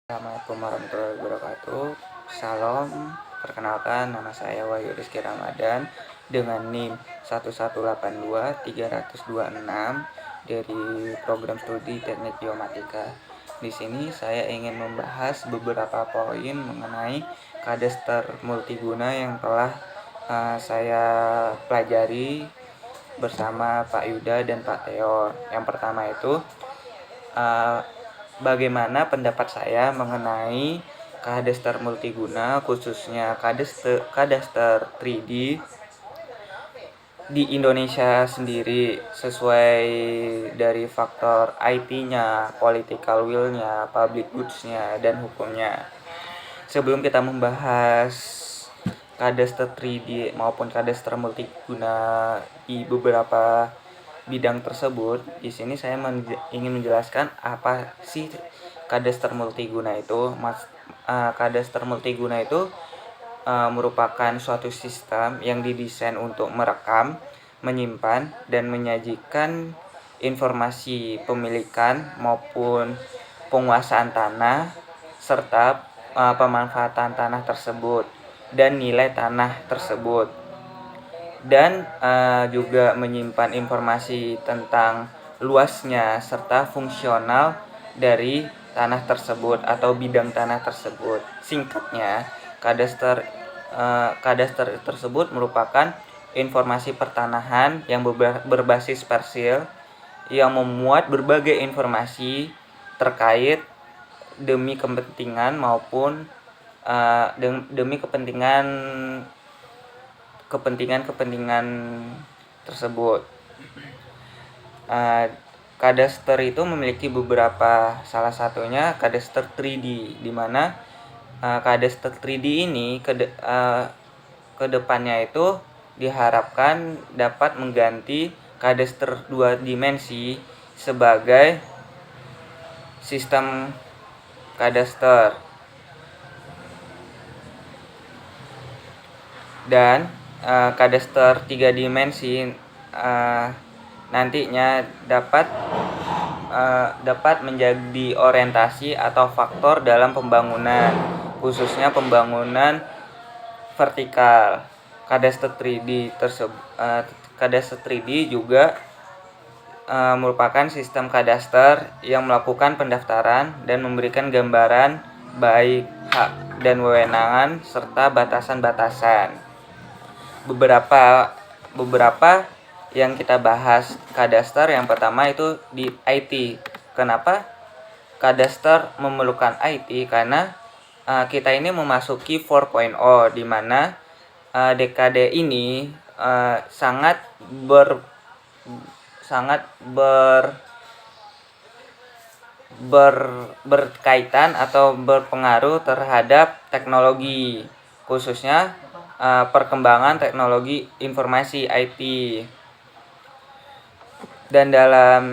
Assalamualaikum warahmatullahi wabarakatuh. Salam, perkenalkan nama saya Wahyu Rizky Ramadan dengan NIM 1182326 dari program studi Teknik Biomatika. Di sini saya ingin membahas beberapa poin mengenai kadester multiguna yang telah saya pelajari bersama Pak Yuda dan Pak Teo. Yang pertama itu bagaimana pendapat saya mengenai kadester multiguna, khususnya kadester 3D di Indonesia sendiri, sesuai dari faktor IT-nya, political will-nya, public goods-nya, dan hukumnya. Sebelum kita membahas kadester 3D maupun kadester multiguna di beberapa bidang tersebut, di sini saya ingin menjelaskan apa sih kadester multiguna itu. Kadester multiguna itu merupakan suatu sistem yang didesain untuk merekam, menyimpan, dan menyajikan informasi pemilikan maupun penguasaan tanah serta pemanfaatan tanah tersebut dan nilai tanah tersebut, dan juga menyimpan informasi tentang luasnya serta fungsional dari tanah tersebut atau bidang tanah tersebut. Singkatnya, kadester tersebut merupakan informasi pertanahan yang berbasis parsial yang memuat berbagai informasi terkait demi kepentingan maupun demi kepentingan tersebut. Kadester itu memiliki beberapa, salah satunya kadester 3D, di mana kadester 3D ini kedepannya itu diharapkan dapat mengganti kadester 2 dimensi sebagai sistem kadester. Dan kadester 3 dimensi nantinya dapat menjadi orientasi atau faktor dalam pembangunan, khususnya pembangunan vertikal. Kadester 3D juga merupakan sistem kadester yang melakukan pendaftaran dan memberikan gambaran baik hak dan wewenangan serta batasan-batasan. Beberapa yang kita bahas kadester, yang pertama itu di IT. Kenapa kadester memerlukan IT? Karena kita ini memasuki 4.0, di mana dekade ini sangat berkaitan atau berpengaruh terhadap teknologi, khususnya perkembangan teknologi informasi IT. Dan dalam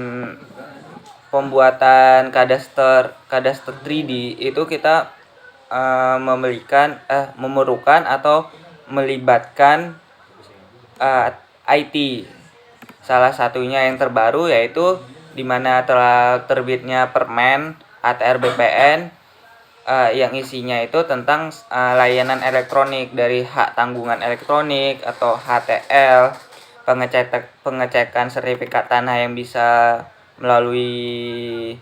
pembuatan kadester 3D itu kita memerlukan atau melibatkan IT. Salah satunya yang terbaru yaitu di mana telah terbitnya Permen ATR BPN yang isinya itu tentang layanan elektronik, dari hak tanggungan elektronik atau HTL, pengecekan sertifikat tanah yang bisa melalui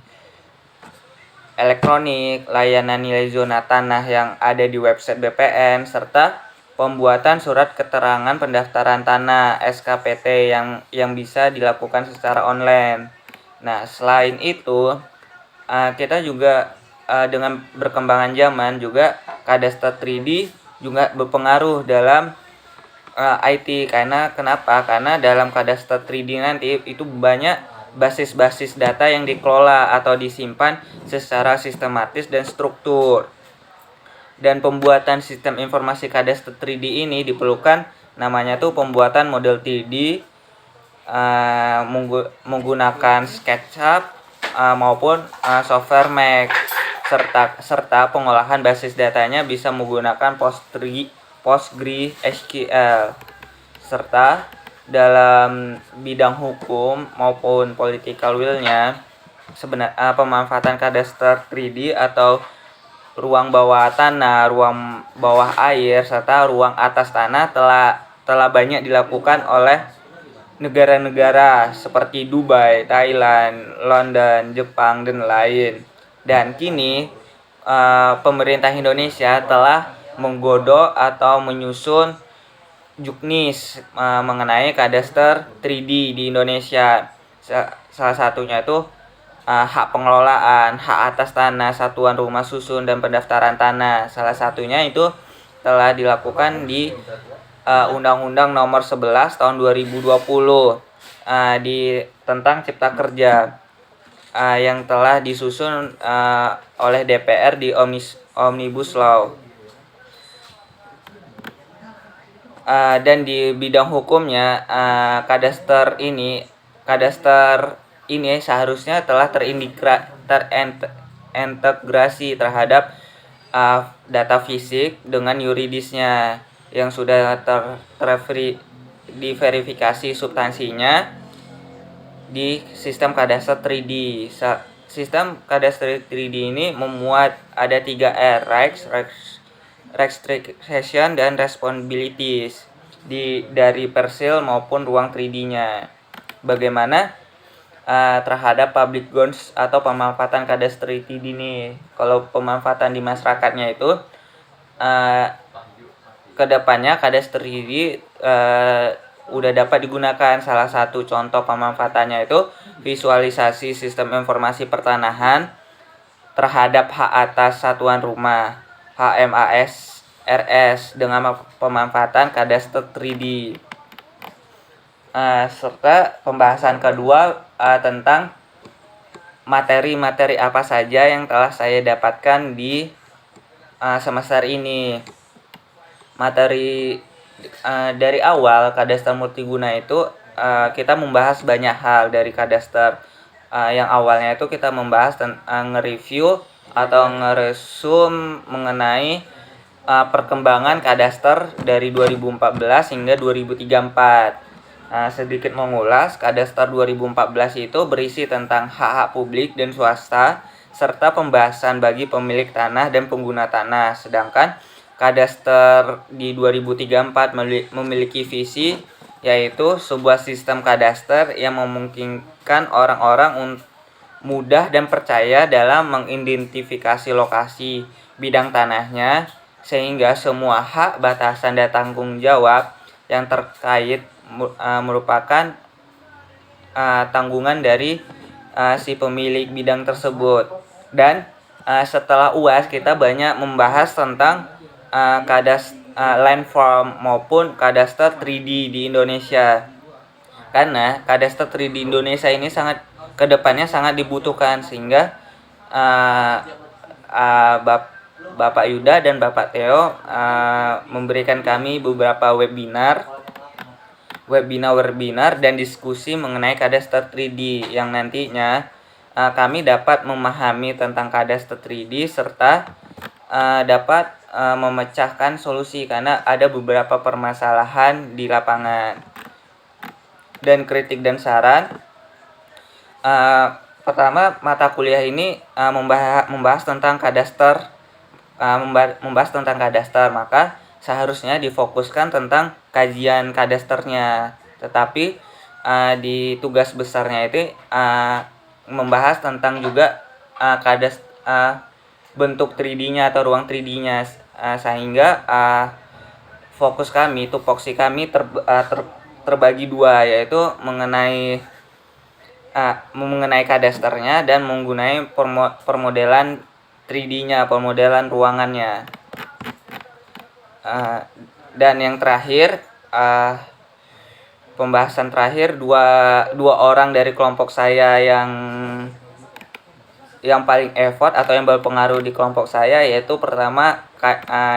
elektronik, layanan nilai zona tanah yang ada di website BPN, serta pembuatan surat keterangan pendaftaran tanah SKPT yang bisa dilakukan secara online. Nah, selain itu kita juga dengan berkembangan zaman juga kadester 3D juga berpengaruh dalam IT. Kenapa? Karena dalam kadester 3D nanti itu banyak basis-basis data yang dikelola atau disimpan secara sistematis dan struktur. Dan pembuatan sistem informasi kadester 3D ini diperlukan namanya tuh pembuatan model 3D menggunakan SketchUp maupun software Mac, serta pengolahan basis datanya bisa menggunakan PostgreSQL. Serta dalam bidang hukum maupun political will-nya, pemanfaatan kadester 3D atau ruang bawah tanah, ruang bawah air, serta ruang atas tanah telah banyak dilakukan oleh negara-negara seperti Dubai, Thailand, London, Jepang, dan lain. Dan kini pemerintah Indonesia telah menggodok atau menyusun juknis mengenai kadaster 3D di Indonesia. Salah satunya itu hak pengelolaan, hak atas tanah, satuan rumah susun, dan pendaftaran tanah. Salah satunya itu telah dilakukan di Undang-Undang Nomor 11 Tahun 2020 tentang Cipta Kerja yang telah disusun oleh DPR di Omnibus Law. Dan di bidang hukumnya kadaster ini seharusnya telah terintegrasi terhadap data fisik dengan yuridisnya yang sudah diverifikasi substansinya di sistem kadaster 3D. Sistem kadaster 3D ini memuat ada 3 R, rights, restriction, dan responsibilities dari persil maupun ruang 3D-nya. Bagaimana terhadap public goods atau pemanfaatan kadaster 3D ini? Kalau pemanfaatan di masyarakatnya itu kedepannya kadaster 3D udah dapat digunakan. Salah satu contoh pemanfaatannya itu visualisasi sistem informasi pertanahan terhadap hak atas satuan rumah HMAS RS dengan pemanfaatan kadaster 3D. Serta pembahasan kedua tentang materi-materi apa saja yang telah saya dapatkan di semester ini. Materi dari awal kadaster multiguna itu kita membahas banyak hal dari kadaster. Yang awalnya itu kita membahas nge-review atau ngeresum mengenai perkembangan kadaster dari 2014 hingga 2034. Sedikit mengulas, kadaster 2014 itu berisi tentang hak-hak publik dan swasta serta pembahasan bagi pemilik tanah dan pengguna tanah. Sedangkan kadaster di 2034 memiliki visi, yaitu sebuah sistem kadaster yang memungkinkan orang-orang mudah dan percaya dalam mengidentifikasi lokasi bidang tanahnya, sehingga semua hak, batasan, dan tanggung jawab yang terkait merupakan tanggungan dari si pemilik bidang tersebut. Dan setelah UAS kita banyak membahas tentang landform maupun kadaster 3D di Indonesia. Karena kadaster 3D Indonesia ini kedepannya sangat dibutuhkan, sehingga Bapak Yuda dan Bapak Theo memberikan kami beberapa webinar dan diskusi mengenai kadaster 3D yang nantinya kami dapat memahami tentang kadaster 3D serta dapat memecahkan solusi karena ada beberapa permasalahan di lapangan. Dan kritik dan saran, pertama, mata kuliah ini membahas tentang kadaster, maka seharusnya difokuskan tentang kajian kadasternya. Tetapi di tugas besarnya itu membahas tentang juga bentuk 3D-nya atau ruang 3D-nya, sehingga fokus kami, tupoksi kami terbagi dua, yaitu mengenai kadasternya dan menggunakan permodelan 3D-nya, permodelan ruangannya. Dan yang terakhir, pembahasan terakhir, dua orang dari kelompok saya yang paling effort atau yang berpengaruh di kelompok saya, yaitu pertama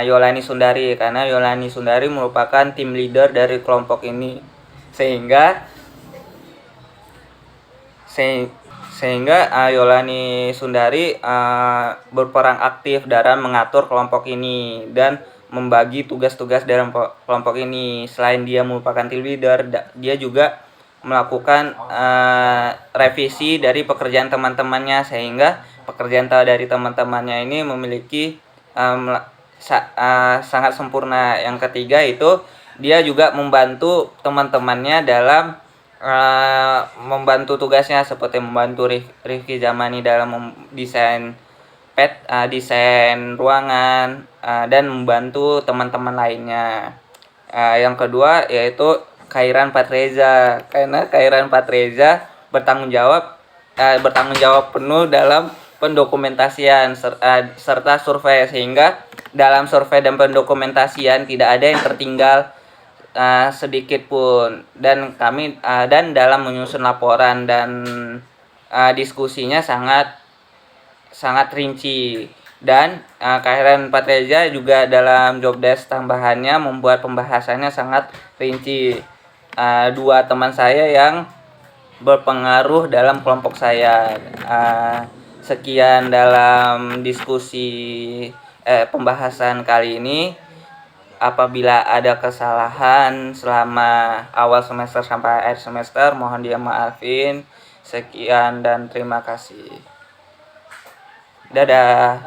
Yolani Sundari, karena Yolani Sundari merupakan tim leader dari kelompok ini, sehingga Yolani Sundari berperan aktif dalam mengatur kelompok ini dan membagi tugas-tugas dalam kelompok ini. Selain dia merupakan team leader, dia juga melakukan revisi dari pekerjaan teman-temannya, sehingga pekerjaan dari teman-temannya ini memiliki sangat sempurna. Yang ketiga itu dia juga membantu teman-temannya dalam membantu tugasnya, seperti membantu Rifki Zamani dalam desain desain ruangan, dan membantu teman-teman lainnya. Yang kedua yaitu Khairan Patreza, karena Khairan Patreza bertanggung jawab penuh dalam pendokumentasian serta survei, sehingga dalam survei dan pendokumentasian tidak ada yang tertinggal sedikit pun, dan dalam menyusun laporan dan diskusinya sangat rinci. Dan Khairan Patreza juga dalam job desk tambahannya membuat pembahasannya sangat rinci. Dua teman saya yang berpengaruh dalam kelompok saya. Sekian dalam diskusi pembahasan kali ini. Apabila ada kesalahan selama awal semester sampai akhir semester, mohon dimaafin. Sekian dan terima kasih. Dadah.